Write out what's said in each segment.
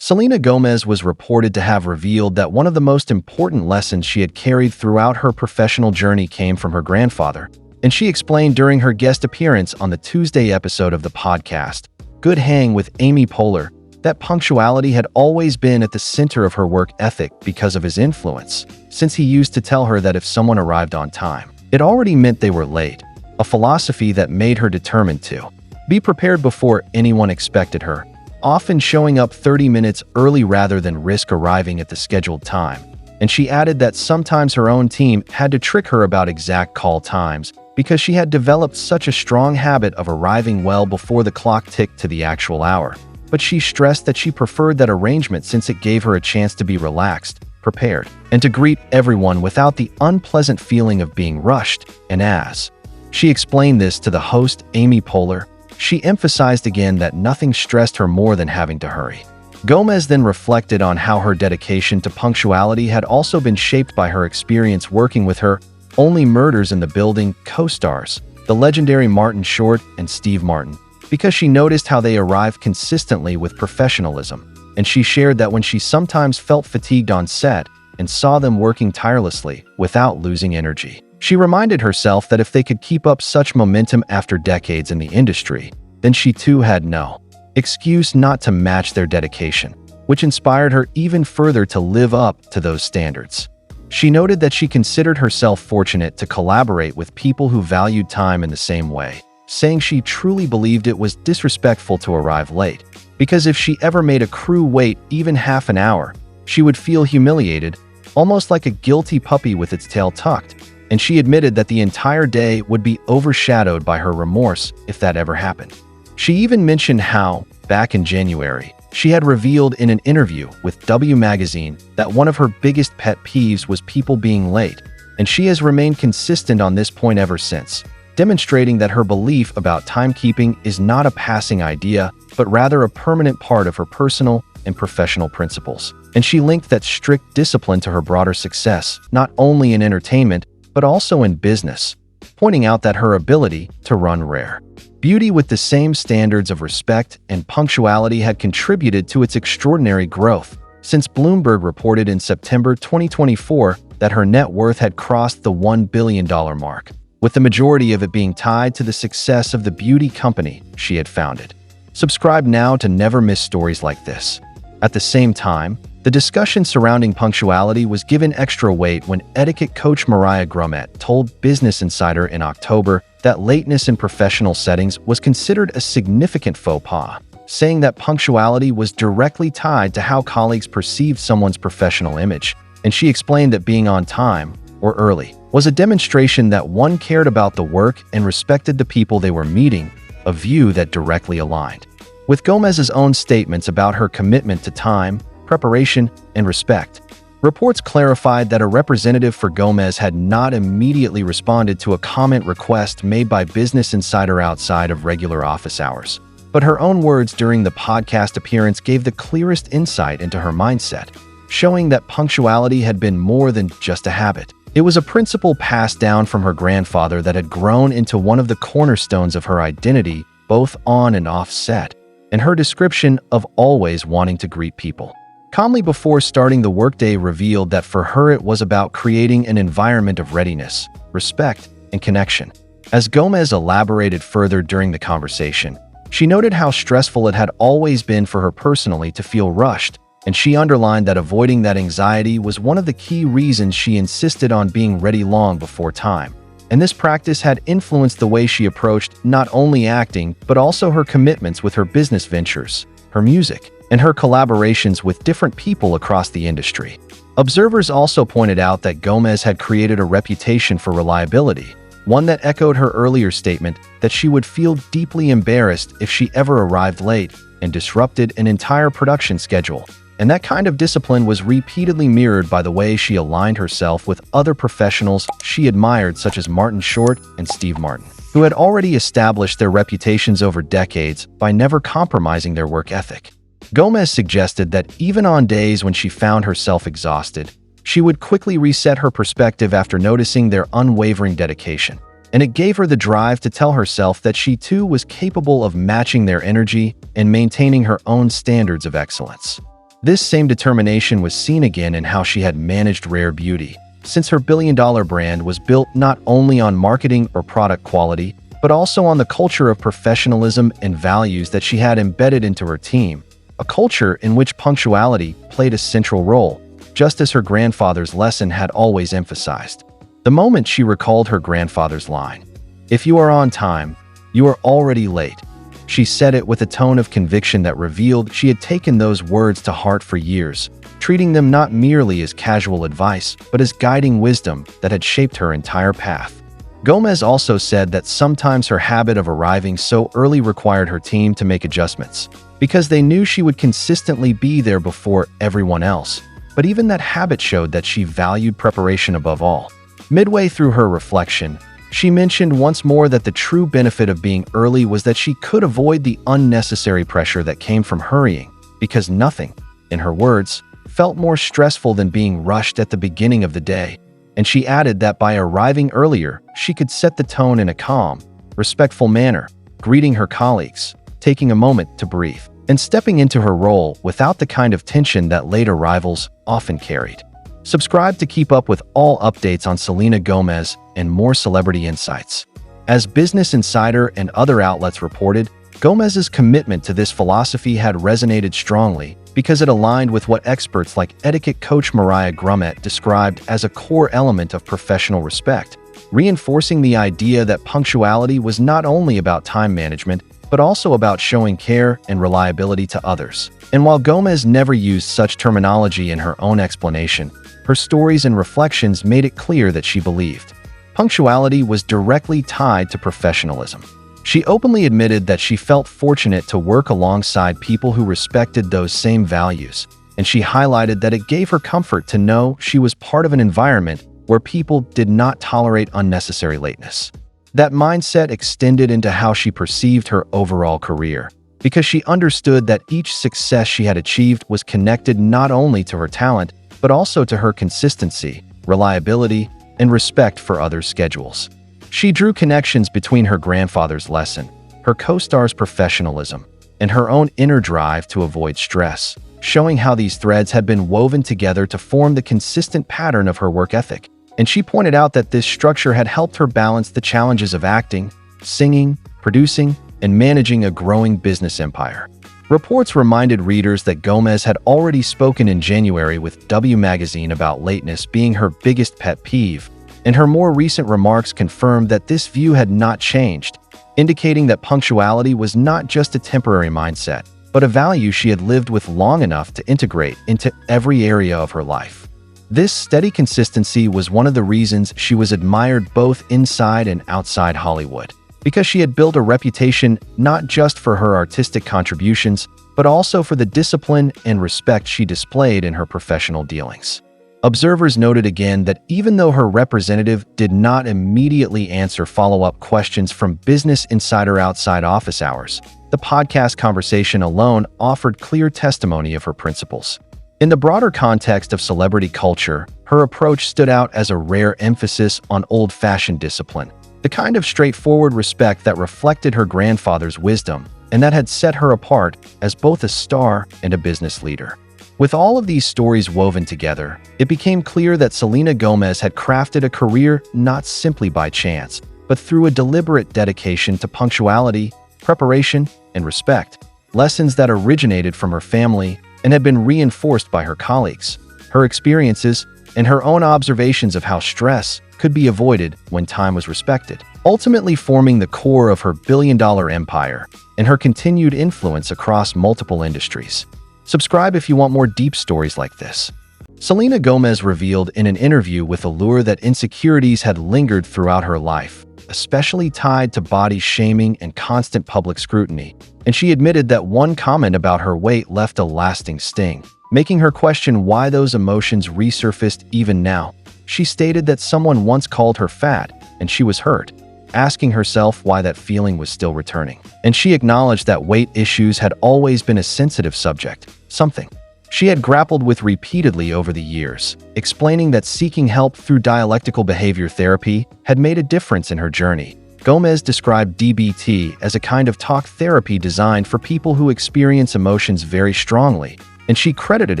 Selena Gomez was reported to have revealed that one of the most important lessons she had carried throughout her professional journey came from her grandfather, and she explained during her guest appearance on the Tuesday episode of the podcast, Good Hang with Amy Poehler, that punctuality had always been at the center of her work ethic because of his influence, since he used to tell her that if someone arrived on time, it already meant they were late, a philosophy that made her determined to be prepared before anyone expected her, often showing up 30 minutes early rather than risk arriving at the scheduled time. And she added that sometimes her own team had to trick her about exact call times because she had developed such a strong habit of arriving well before the clock ticked to the actual hour. But she stressed that she preferred that arrangement since it gave her a chance to be relaxed, prepared, and to greet everyone without the unpleasant feeling of being rushed. And as she explained this to the host, Amy Poehler, she emphasized again that nothing stressed her more than having to hurry. Gomez then reflected on how her dedication to punctuality had also been shaped by her experience working with her Only Murders in the Building co-stars, the legendary Martin Short and Steve Martin, because she noticed how they arrived consistently with professionalism, and she shared that when she sometimes felt fatigued on set and saw them working tirelessly without losing energy, she reminded herself that if they could keep up such momentum after decades in the industry, then she too had no excuse not to match their dedication, which inspired her even further to live up to those standards. She noted that she considered herself fortunate to collaborate with people who valued time in the same way, saying she truly believed it was disrespectful to arrive late, because if she ever made a crew wait even half an hour, she would feel humiliated, almost like a guilty puppy with its tail tucked, and she admitted that the entire day would be overshadowed by her remorse if that ever happened. She even mentioned how, back in January, she had revealed in an interview with W Magazine that one of her biggest pet peeves was people being late, and she has remained consistent on this point ever since, demonstrating that her belief about timekeeping is not a passing idea, but rather a permanent part of her personal and professional principles. And she linked that strict discipline to her broader success, not only in entertainment, but also in business, pointing out that her ability to run rare beauty with the same standards of respect and punctuality had contributed to its extraordinary growth, since Bloomberg reported in September 2024 that her net worth had crossed the $1 billion mark, with the majority of it being tied to the success of the beauty company she had founded. Subscribe now to never miss stories like this. At the same time, the discussion surrounding punctuality was given extra weight when etiquette coach Mariah Grommet told Business Insider in October that lateness in professional settings was considered a significant faux pas, saying that punctuality was directly tied to how colleagues perceived someone's professional image, and she explained that being on time, or early, was a demonstration that one cared about the work and respected the people they were meeting, a view that directly aligned with Gomez's own statements about her commitment to time, preparation, and respect. Reports clarified that a representative for Gomez had not immediately responded to a comment request made by Business Insider outside of regular office hours, but her own words during the podcast appearance gave the clearest insight into her mindset, showing that punctuality had been more than just a habit. It was a principle passed down from her grandfather that had grown into one of the cornerstones of her identity, both on and off set, and her description of always wanting to greet people calmly before starting the workday revealed that for her it was about creating an environment of readiness, respect, and connection. As Gomez elaborated further during the conversation, she noted how stressful it had always been for her personally to feel rushed, and she underlined that avoiding that anxiety was one of the key reasons she insisted on being ready long before time. And this practice had influenced the way she approached not only acting, but also her commitments with her business ventures, her music, and her collaborations with different people across the industry. Observers also pointed out that Gomez had created a reputation for reliability, one that echoed her earlier statement that she would feel deeply embarrassed if she ever arrived late and disrupted an entire production schedule. And that kind of discipline was repeatedly mirrored by the way she aligned herself with other professionals she admired, such as Martin Short and Steve Martin, who had already established their reputations over decades by never compromising their work ethic. Gomez suggested that even on days when she found herself exhausted, she would quickly reset her perspective after noticing their unwavering dedication, and it gave her the drive to tell herself that she too was capable of matching their energy and maintaining her own standards of excellence. This same determination was seen again in how she had managed rare beauty, since her billion-dollar brand was built not only on marketing or product quality, but also on the culture of professionalism and values that she had embedded into her team, a culture in which punctuality played a central role, just as her grandfather's lesson had always emphasized. The moment she recalled her grandfather's line, "If you are on time, you are already late," she said it with a tone of conviction that revealed she had taken those words to heart for years, treating them not merely as casual advice, but as guiding wisdom that had shaped her entire path. Gomez also said that sometimes her habit of arriving so early required her team to make adjustments, because they knew she would consistently be there before everyone else. But even that habit showed that she valued preparation above all. Midway through her reflection, she mentioned once more that the true benefit of being early was that she could avoid the unnecessary pressure that came from hurrying, because nothing, in her words, felt more stressful than being rushed at the beginning of the day. And she added that by arriving earlier, she could set the tone in a calm, respectful manner, greeting her colleagues, taking a moment to breathe, and stepping into her role without the kind of tension that late arrivals often carried. Subscribe to keep up with all updates on Selena Gomez and more celebrity insights. As Business Insider and other outlets reported, Gomez's commitment to this philosophy had resonated strongly because it aligned with what experts like etiquette coach Mariah Grummet described as a core element of professional respect, reinforcing the idea that punctuality was not only about time management, but also about showing care and reliability to others. And while Gomez never used such terminology in her own explanation, her stories and reflections made it clear that she believed punctuality was directly tied to professionalism. She openly admitted that she felt fortunate to work alongside people who respected those same values, and she highlighted that it gave her comfort to know she was part of an environment where people did not tolerate unnecessary lateness. That mindset extended into how she perceived her overall career, because she understood that each success she had achieved was connected not only to her talent, but also to her consistency, reliability, and respect for others' schedules. She drew connections between her grandfather's lesson, her co-star's professionalism, and her own inner drive to avoid stress, showing how these threads had been woven together to form the consistent pattern of her work ethic. And she pointed out that this structure had helped her balance the challenges of acting, singing, producing, and managing a growing business empire. Reports reminded readers that Gomez had already spoken in January with W Magazine about lateness being her biggest pet peeve, and her more recent remarks confirmed that this view had not changed, indicating that punctuality was not just a temporary mindset, but a value she had lived with long enough to integrate into every area of her life. This steady consistency was one of the reasons she was admired both inside and outside Hollywood, because she had built a reputation not just for her artistic contributions, but also for the discipline and respect she displayed in her professional dealings. Observers noted again that even though her representative did not immediately answer follow-up questions from Business Insider outside office hours, the podcast conversation alone offered clear testimony of her principles. In the broader context of celebrity culture, her approach stood out as a rare emphasis on old-fashioned discipline, the kind of straightforward respect that reflected her grandfather's wisdom and that had set her apart as both a star and a business leader. With all of these stories woven together, it became clear that Selena Gomez had crafted a career not simply by chance, but through a deliberate dedication to punctuality, preparation, and respect, lessons that originated from her family and had been reinforced by her colleagues, her experiences, and her own observations of how stress could be avoided when time was respected, ultimately forming the core of her billion-dollar empire and her continued influence across multiple industries. Subscribe if you want more deep stories like this. Selena Gomez revealed in an interview with Allure that insecurities had lingered throughout her life, especially tied to body shaming and constant public scrutiny, and she admitted that one comment about her weight left a lasting sting, making her question why those emotions resurfaced even now. She stated that someone once called her fat, and she was hurt, asking herself why that feeling was still returning. And she acknowledged that weight issues had always been a sensitive subject, something she had grappled with repeatedly over the years, explaining that seeking help through dialectical behavior therapy had made a difference in her journey. Gomez described DBT as a kind of talk therapy designed for people who experience emotions very strongly, and she credited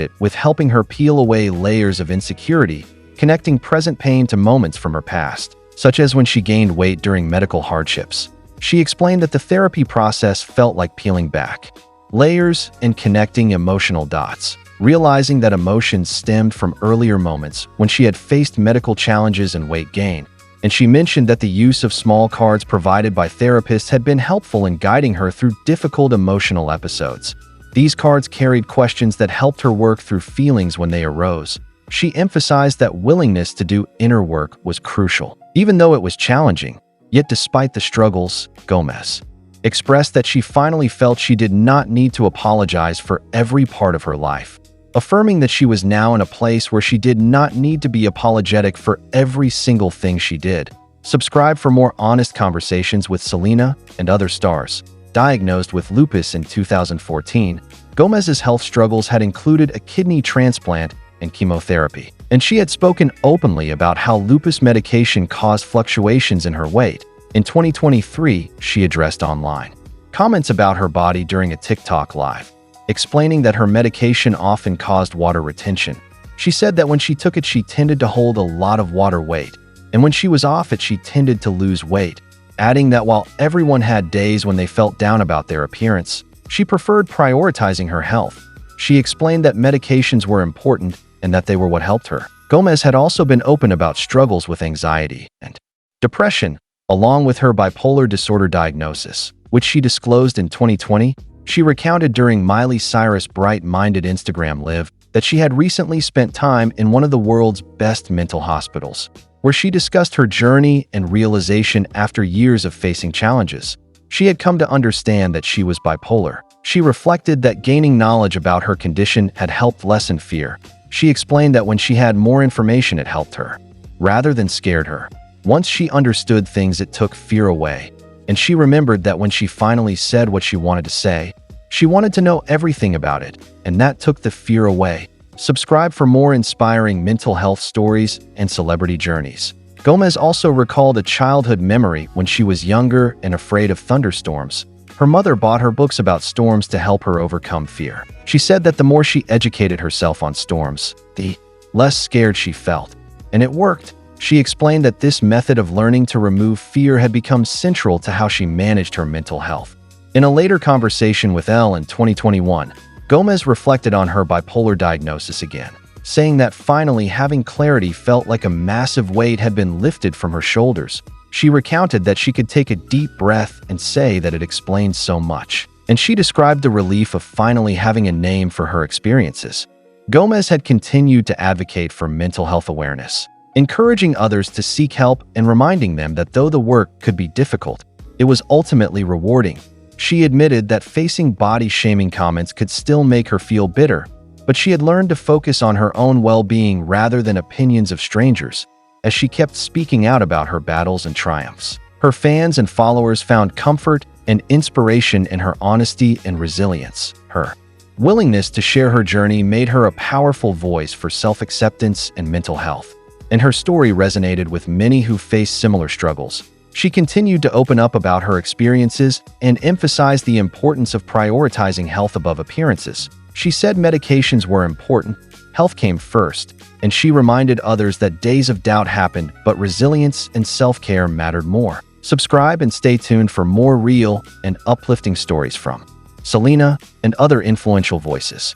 it with helping her peel away layers of insecurity, connecting present pain to moments from her past, such as when she gained weight during medical hardships. She explained that the therapy process felt like peeling back layers and connecting emotional dots, realizing that emotions stemmed from earlier moments when she had faced medical challenges and weight gain. And she mentioned that the use of small cards provided by therapists had been helpful in guiding her through difficult emotional episodes. These cards carried questions that helped her work through feelings when they arose. She emphasized that willingness to do inner work was crucial, even though it was challenging. Yet despite the struggles, Gomez expressed that she finally felt she did not need to apologize for every part of her life, affirming that she was now in a place where she did not need to be apologetic for every single thing she did. Subscribe for more honest conversations with Selena and other stars. Diagnosed with lupus in 2014, Gomez's health struggles had included a kidney transplant and chemotherapy, and she had spoken openly about how lupus medication caused fluctuations in her weight. In 2023, she addressed online comments about her body during a TikTok live, explaining that her medication often caused water retention. She said that when she took it, she tended to hold a lot of water weight, and when she was off it, she tended to lose weight, adding that while everyone had days when they felt down about their appearance, she preferred prioritizing her health. She explained that medications were important and that they were what helped her. Gomez had also been open about struggles with anxiety and depression, along with her bipolar disorder diagnosis, which she disclosed in 2020. She recounted during Miley Cyrus' bright-minded Instagram Live that she had recently spent time in one of the world's best mental hospitals, where she discussed her journey and realization after years of facing challenges. She had come to understand that she was bipolar. She reflected that gaining knowledge about her condition had helped lessen fear. She explained that when she had more information, it helped her, rather than scared her. Once she understood things, it took fear away. And she remembered that when she finally said what she wanted to say, she wanted to know everything about it, and that took the fear away. Subscribe for more inspiring mental health stories and celebrity journeys. Gomez also recalled a childhood memory when she was younger and afraid of thunderstorms. Her mother bought her books about storms to help her overcome fear. She said that the more she educated herself on storms, the less scared she felt. And it worked. She explained that this method of learning to remove fear had become central to how she managed her mental health. In a later conversation with Elle in 2021, Gomez reflected on her bipolar diagnosis again, saying that finally having clarity felt like a massive weight had been lifted from her shoulders. She recounted that she could take a deep breath and say that it explained so much, and she described the relief of finally having a name for her experiences. Gomez had continued to advocate for mental health awareness, encouraging others to seek help and reminding them that though the work could be difficult, it was ultimately rewarding. She admitted that facing body-shaming comments could still make her feel bitter, but she had learned to focus on her own well-being rather than opinions of strangers, as she kept speaking out about her battles and triumphs. Her fans and followers found comfort and inspiration in her honesty and resilience. Her willingness to share her journey made her a powerful voice for self-acceptance and mental health, and her story resonated with many who faced similar struggles. She continued to open up about her experiences and emphasize the importance of prioritizing health above appearances. She said medications were important, health came first, and she reminded others that days of doubt happened, but resilience and self-care mattered more. Subscribe and stay tuned for more real and uplifting stories from Selena and other influential voices.